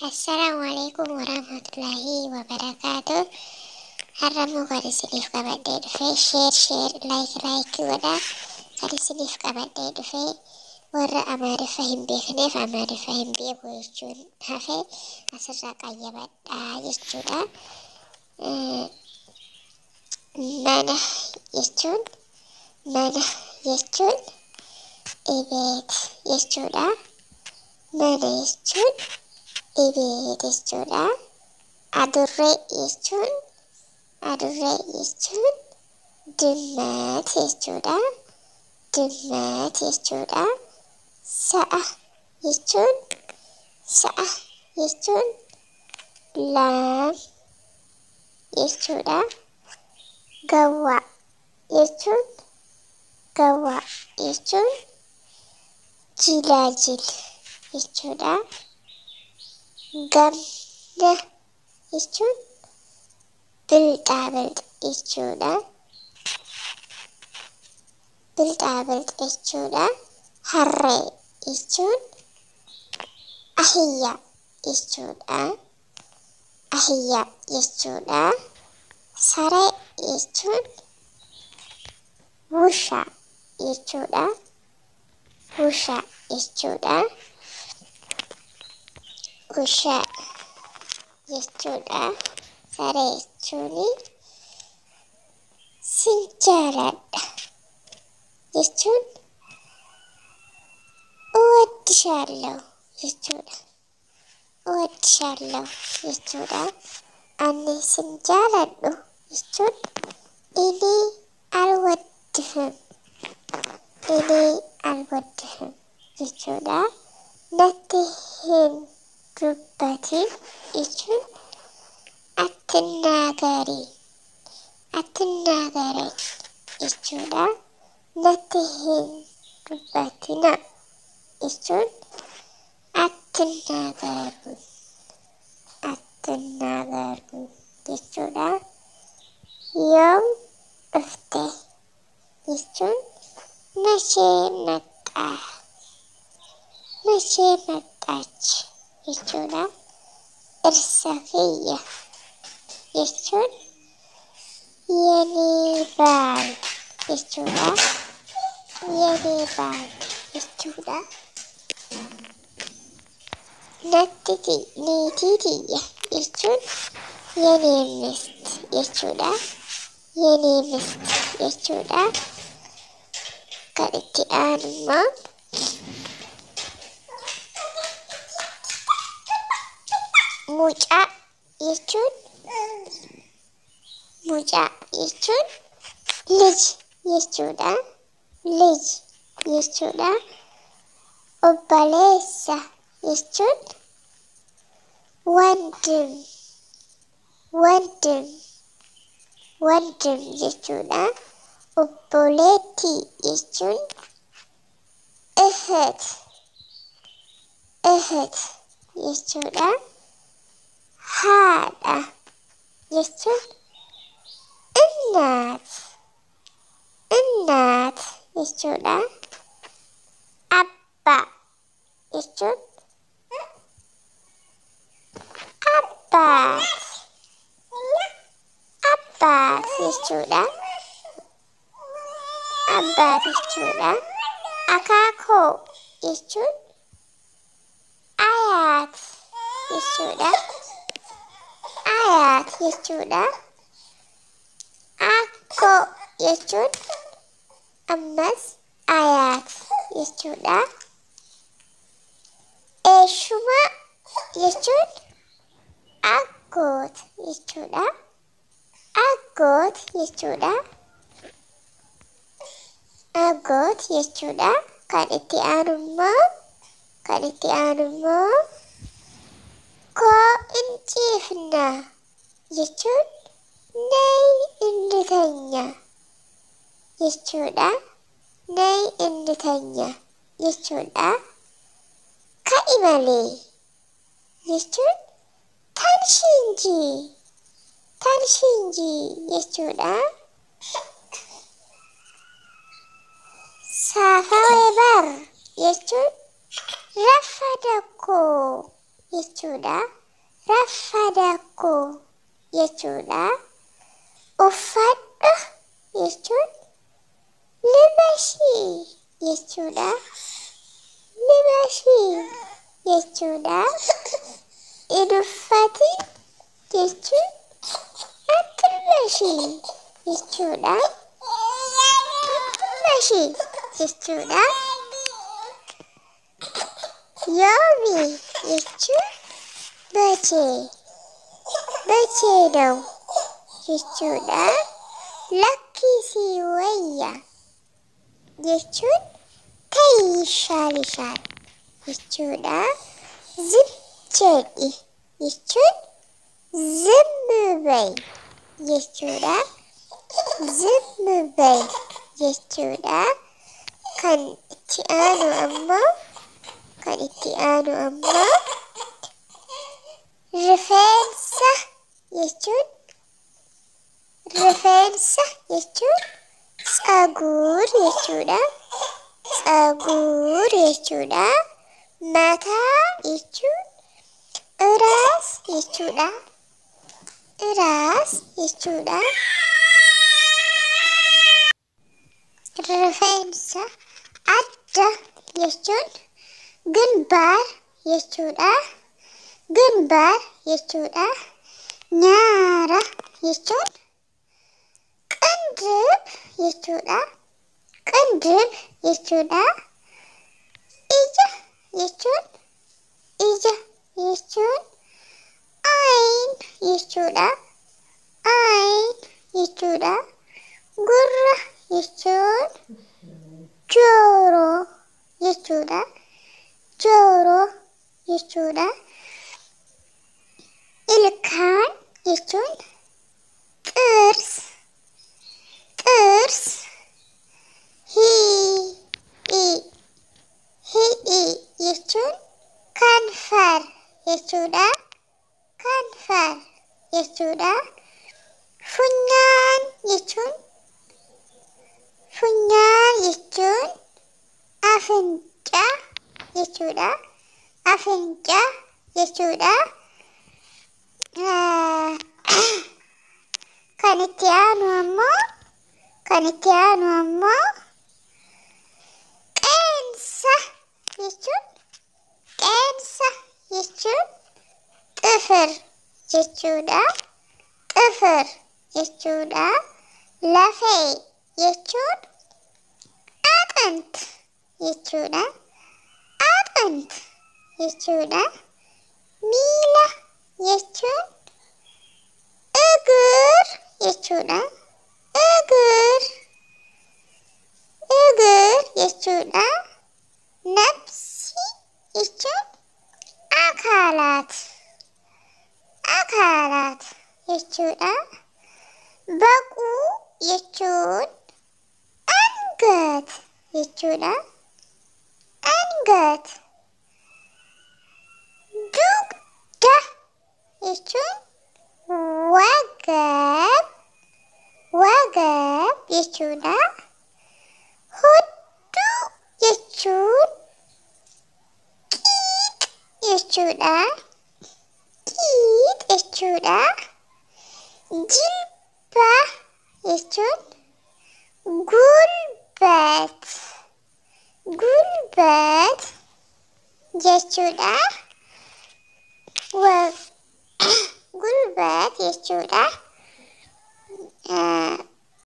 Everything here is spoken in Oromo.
Assalamualaikum warahmatullahi wabarakatuh. Har'ammoo kan isiniif qabadhee dhufee sheer like godhaa. Kan isiniif qabadhee dhufee warra Amaariffa hin beekneef Amaariffa hin beeku jechuun hafee asirraa qayyabadhaa jechuudha. Mana jechuun ibeet jechuudha. Mana jechuun ibeet jechuudha. Adurree jechuun dimmat jechuudha. Sa'a jechuun laam jechuudha. Gawwaa jechuun jilaajil jechuudha. Gamna jechuun bilxaabilx jechuudha. Harree jechuun ahiyyaa jechuudha. Saree jechuun wushaa jechuudha. Saree jechuun sin jaaladha jechuun uwaddishaalloo jechuudha. Ani sin jaaladhu jechuun ini alwaddihim jechuudha. Natti hin dubbatin jechuun attinnaagarii jechuudha. Natti hin dubbatina jechuun attinnaagaru jechuudha. Yoom dhufte jechuun mashee maxxaachi jechuudha. Dhirsa kiyya jechuun yenii baal jechuudha. Niitii tiyya jechuun yenii mist jechuudha. Kan itti aanu immoo mucaa jechuun lij jechuudha. Obboleessa jechuun wandim jechuudha. Obboleettii jechuun ehet jechuudha. Haadha jechuun innaat jechuudha. Abbaa jechuun abbaat jechuudha. Akaakoo jechuun ayaat jechuudha. Akkoo jechuun ammas ayaat jechuudha. Eeshumaa jechuun aggoot jechuudha. Kan itti aanu immoo koo in ciifna jechuun nay inni tanya jechuudha. Ka'i malee jechuun tanshiinjii jechuudha. Saafawee bar jechuun rafa dakkoo jechuudha. Raffadakko jechuudha. Uffadhu jechuun libashii jechuudha. Libashii jechuudha. Iduffati jechuun attilbashii jechuudha. Attilbashii jechuudha. Yoomi jechuun bachee bacheedhaw jechuudha. Lakkisii wayya jechuun ta'ii shaalishaan jechuudha. Zib jedhi jechuun zimmi bay jechuudha. Zimmi bay jechuudha. Kan itti aanu ammoo rifeensa jechuun tsaguur jechuudha. Tsaguur jechuudha. Mataa jechuun iraas jechuudha. Iraas jechuudha. Rifeensa adda jechuun ግንባር jechuudha. ግንባር jechuudha. Nyaara jechuun ቅንድብ jechuudha. ቅንድብ jechuudha. Ija jechuun ayin jechuudha. Ayin jechuudha. Gurra jechuun jooro jechuudha. Jooro jechuudha. Ilkaan jechuun ጥርስ hidhii jechuun kanfar jechuudha. Kanfar jechuudha. Funyaan jechuun afeenca jechuudha. Afeenca jechuudha. Kan itti aanu ammoo qeensa jechuun xifir jechuudha. Xifir jechuudha. Lafee jechuun axant jechuudha. Axant jechuudha. Miila jechuun እግር jechuudha. እግር jechuudha. Nafsi jechuun akaalaat jechuudha. Baquu jechuun angat jechuudha. Angat. Dugda jechuun wagab jechuudha. Hudduu jechuun qiiq jechuudha. Jilba jechuun gulbat jechuudha. Gulbat jechuudha.